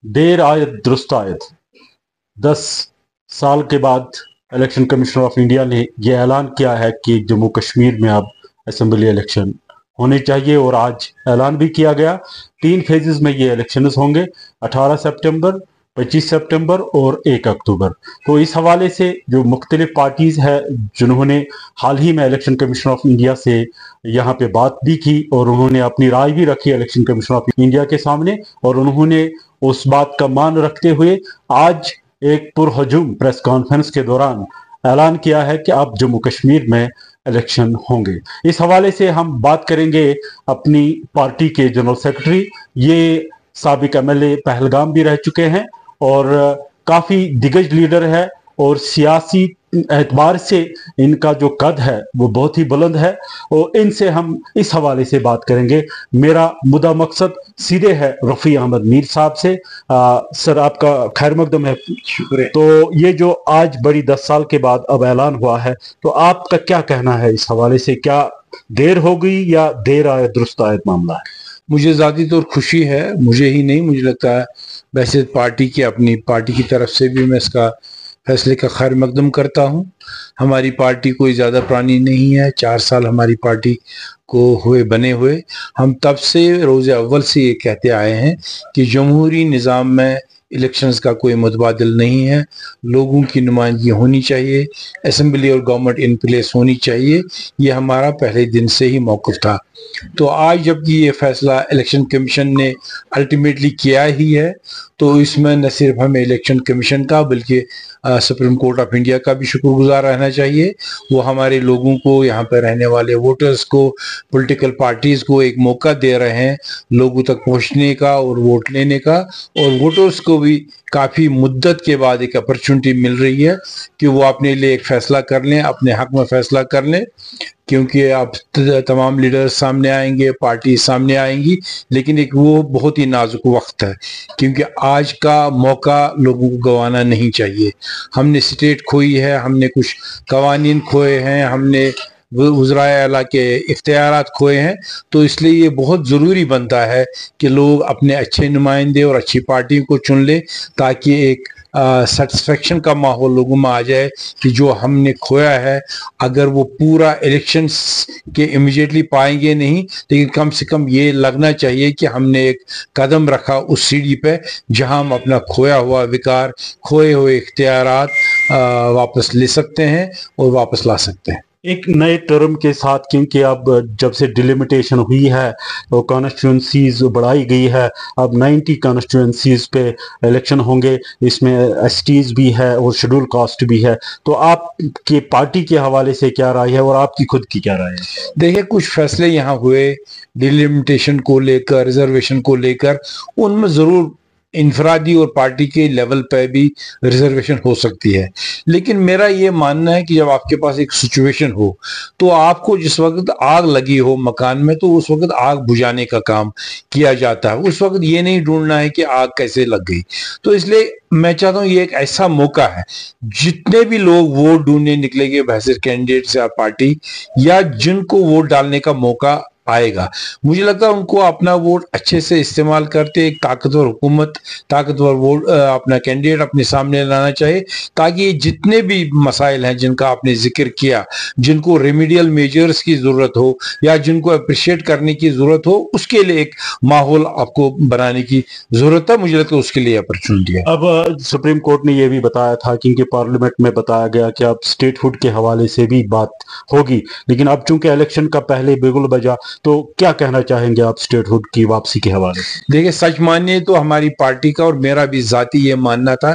देर आयत दुरुस्त आयत। 10 साल के बाद इलेक्शन कमीशन ऑफ इंडिया ने यह ऐलान किया है कि जम्मू कश्मीर में अब असेंबली इलेक्शन होने चाहिए, और आज ऐलान भी किया गया। 3 फेजेस में ये इलेक्शंस होंगे, 18 सितंबर, 25 सितंबर और 1 अक्टूबर। तो इस हवाले से जो मुख्तलिफ पार्टीज़ है जिन्होंने हाल ही में इलेक्शन कमीशन ऑफ इंडिया से यहाँ पे बात भी की और उन्होंने अपनी राय भी रखी इलेक्शन कमीशन ऑफ इंडिया के सामने, और उन्होंने उस बात का मान रखते हुए आज एक पुरहजूम प्रेस कॉन्फ्रेंस के दौरान ऐलान किया है कि अब जम्मू कश्मीर में इलेक्शन होंगे। इस हवाले से हम बात करेंगे अपनी पार्टी के जनरल सेक्रेटरी, ये साबिक एमएलए पहलगाम भी रह चुके हैं और काफ़ी दिग्गज लीडर है, और सियासी एतबार से इनका जो कद है वो बहुत ही बुलंद है, और इनसे हम इस हवाले से बात करेंगे। मेरा मुद्दा मकसद सीधे है रफ़ी अहमद मीर साहब से। सर, आपका खैर मकदम है। शुक्रिया। तो ये जो आज बड़ी 10 साल के बाद अब ऐलान हुआ है, तो आपका क्या कहना है इस हवाले से? क्या देर हो गई या देर आए दुरुस्त आयत मामला है? मुझे ज़ाती तौर खुशी है, मुझे ही नहीं, मुझे लगता है वैसे पार्टी की, अपनी पार्टी की तरफ से भी मैं इसका फैसले का खैर मकदम करता हूँ। हमारी पार्टी कोई ज़्यादा पुरानी नहीं है, 4 साल हमारी पार्टी को हुए बने हुए। हम तब से रोज़ अव्वल से ये कहते आए हैं कि जमहूरी निज़ाम में इलेक्शंस का कोई मुतबादिल नहीं है, लोगों की नुमाइंदगी होनी चाहिए, असेंबली और गवर्नमेंट इन प्लेस होनी चाहिए। ये हमारा पहले दिन से ही मौक़िफ़ था। तो आज जबकि ये फैसला इलेक्शन कमीशन ने अल्टीमेटली किया ही है, तो इसमें न सिर्फ हमें इलेक्शन कमीशन का बल्कि सुप्रीम कोर्ट ऑफ इंडिया का भी शुक्रगुजार रहना चाहिए। वो हमारे लोगों को, यहाँ पर रहने वाले वोटर्स को, पॉलिटिकल पार्टीज़ को एक मौका दे रहे हैं लोगों तक पहुँचने का और वोट लेने का, और वोटर्स को भी काफ़ी मुद्दत के बाद एक अपॉर्चुनिटी मिल रही है कि वो अपने लिए एक फ़ैसला कर लें, अपने हक़ में फ़ैसला कर लें। क्योंकि अब तमाम लीडर्स सामने आएंगे, पार्टी सामने आएंगी, लेकिन एक वो बहुत ही नाजुक वक्त है, क्योंकि आज का मौका लोगों को गंवाना नहीं चाहिए। हमने स्टेट खोई है, हमने कुछ कवानीन खोए हैं, हमने वज़राए आला के इख्तियारात खोए हैं। तो इसलिए ये बहुत ज़रूरी बनता है कि लोग अपने अच्छे नुमाइंदे और अच्छी पार्टी को चुन लें, ताकि एक सेटिस्फेक्शन का माहौल लोगों में आ जाए कि जो हमने खोया है, अगर वो पूरा इलेक्शंस के इमीडिएटली पाएंगे नहीं, लेकिन कम से कम ये लगना चाहिए कि हमने एक कदम रखा उस सीढ़ी पे जहां हम अपना खोया हुआ विकार, खोए हुए इख्तियारात वापस ले सकते हैं और वापस ला सकते हैं एक नए टर्म के साथ, क्योंकि अब जब से डिलिमिटेशन हुई है तो कॉन्स्टिट्यूंसीज बढ़ाई गई है। अब 90 कॉन्स्टिट्यूंसीज पे इलेक्शन होंगे, इसमें एसटीज भी है और शेड्यूल कास्ट भी है। तो आपकी पार्टी के हवाले से क्या राय है और आपकी खुद की क्या राय है? देखिए, कुछ फैसले यहाँ हुए डिलिमिटेशन को लेकर, रिजर्वेशन को लेकर, उनमें ज़रूर इनफरादी और पार्टी के लेवल पर भी रिजर्वेशन हो सकती है, लेकिन मेरा ये मानना है कि जब आपके पास एक सिचुएशन हो, तो आपको जिस वक्त आग लगी हो मकान में, तो उस वक्त आग बुझाने का काम किया जाता है। उस वक्त ये नहीं ढूंढना है कि आग कैसे लग गई। तो इसलिए मैं चाहता हूँ ये एक ऐसा मौका है, जितने भी लोग वोट ढूंढने निकलेंगे बहैसियत कैंडिडेट्स या पार्टी, या जिनको वोट डालने का मौका आएगा, मुझे लगता है उनको अपना वोट अच्छे से इस्तेमाल करते एक ताकतवर हुकूमत, ताकतवर वोट अपना कैंडिडेट अपने सामने लाना चाहिए, ताकि जितने भी मसाइल हैं जिनका आपने जिक्र किया, जिनको रेमिडियल मेजर्स की ज़रूरत हो या जिनको अप्रिशिएट करने की ज़रूरत हो, उसके लिए एक माहौल आपको बनाने की ज़रूरत है। मुझे लगता है उसके लिए अपॉर्चुनिटी है। अब सुप्रीम कोर्ट ने यह भी बताया था, क्योंकि पार्लियामेंट में बताया गया कि अब स्टेटहुड के हवाले से भी बात होगी, लेकिन अब चूंकि इलेक्शन का पहले बिगुल बजा, तो क्या कहना चाहेंगे आप स्टेटहुड की वापसी के हवाले से? देखिए, सच मानिए तो हमारी पार्टी का और मेरा भी जाती ये मानना था,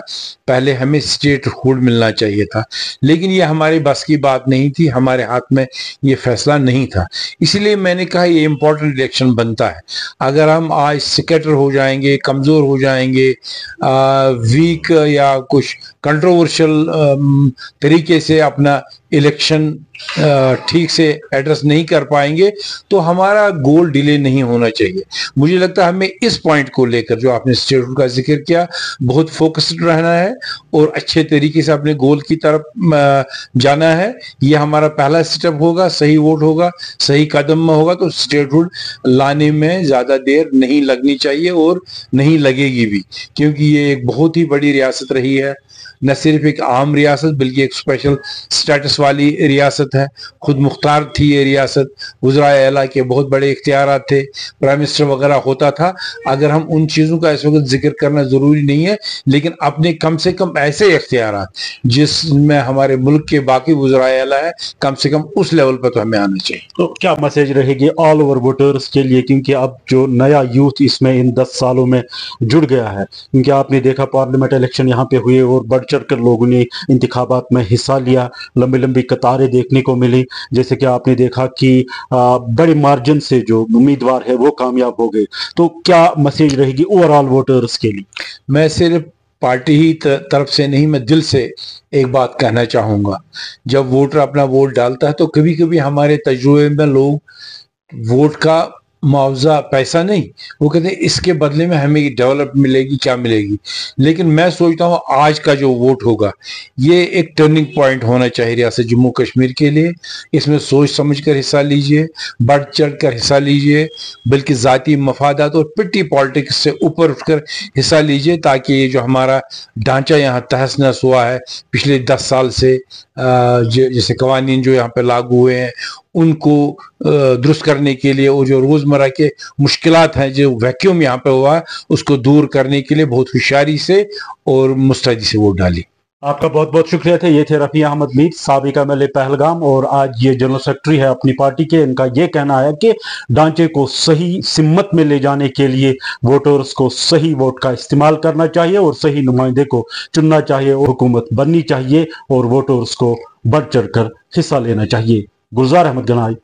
पहले हमें स्टेटहुड मिलना चाहिए था, लेकिन ये हमारे बस की बात नहीं थी, हमारे हाथ में ये फैसला नहीं था। इसलिए मैंने कहा ये इम्पोर्टेंट इलेक्शन बनता है। अगर हम आज सिकेटर हो जाएंगे, कमज़ोर हो जाएंगे, वीक या कुछ कंट्रोवर्शियल तरीके से अपना इलेक्शन ठीक से एड्रेस नहीं कर पाएंगे तो हमारा गोल डिले नहीं होना चाहिए। मुझे लगता है हमें इस पॉइंट को लेकर जो आपने स्टेटहुड का जिक्र किया बहुत फोकस्ड रहना है और अच्छे तरीके से अपने गोल की तरफ जाना है। ये हमारा पहला स्टेप होगा, सही वोट होगा, सही कदम में होगा तो स्टेटहुड लाने में ज्यादा देर नहीं लगनी चाहिए और नहीं लगेगी भी, क्योंकि ये एक बहुत ही बड़ी रियासत रही है, न सिर्फ एक आम रियासत बल्कि एक स्पेशल स्टेटस वाली रियासत है। खुद मुख्तार थी ये रियासत, वज़राए आला के बहुत बड़े इख्तियारात थे, प्राइम मिनिस्टर वगैरह होता था। अगर हम उन चीज़ों का इस वक्त जिक्र करना ज़रूरी नहीं है, लेकिन अपने कम से कम ऐसे इख्तियारात जिसमें हमारे मुल्क के बाकी वज़राए आला है, कम से कम उस लेवल पर तो हमें आना चाहिए। तो क्या मैसेज रहेगी ऑल ओवर वोटर्स के लिए, क्योंकि अब जो नया यूथ इसमें इन 10 सालों में जुड़ गया है, क्योंकि आपने देखा पार्लियामेंट इलेक्शन यहाँ पे हुए और बढ़ चढ़ कर लोगों ने इंतखाबात में हिस्सा लिया, लंबी लंबी कतारें देखने को मिली, जैसे कि आपने देखा कि बड़े मार्जिन से जो उम्मीदवार है वो कामयाब हो गए। तो क्या मैसेज रहेगी ओवरऑल वोटर्स के लिए? मैं सिर्फ पार्टी ही तरफ से नहीं, मैं दिल से एक बात कहना चाहूँगा। जब वोटर अपना वोट डालता है तो कभी कभी हमारे तजुर्बे में लोग वोट का मुआवजा पैसा नहीं, वो कहते हैं इसके बदले में हमें डेवलप मिलेगी, क्या मिलेगी। लेकिन मैं सोचता हूँ आज का जो वोट होगा ये एक टर्निंग पॉइंट होना चाहिए रियासत जम्मू कश्मीर के लिए। इसमें सोच समझ कर हिस्सा लीजिए, बढ़ चढ़ कर हिस्सा लीजिए, बल्कि ज़ाती मफादात और पिट्टी पॉलिटिक्स से ऊपर उठकर हिस्सा लीजिए, ताकि ये जो हमारा ढांचा यहाँ तहस नहस हुआ है पिछले 10 साल से, जैसे कवानीन जो यहाँ पे लागू हुए हैं उनको दुरुस्त करने के लिए, और जो रोजमर्रा के मुश्किलात हैं जो वैक्यूम यहाँ पे हुआ है उसको दूर करने के लिए बहुत होशियारी से और मुस्तैदी से वोट डाली। आपका बहुत बहुत शुक्रिया थे। ये थे रफ़ी अहमद मीर, साबिक MLA पहलगाम और आज ये जनरल सेक्रेटरी है अपनी पार्टी के। इनका ये कहना है कि ढांचे को सही सिमत में ले जाने के लिए वोटर्स को सही वोट का इस्तेमाल करना चाहिए और सही नुमाइंदे को चुनना चाहिए और हुकूमत बननी चाहिए और वोटर्स को बढ़ चढ़ कर हिस्सा लेना चाहिए। गुलजार अहमद गनाई,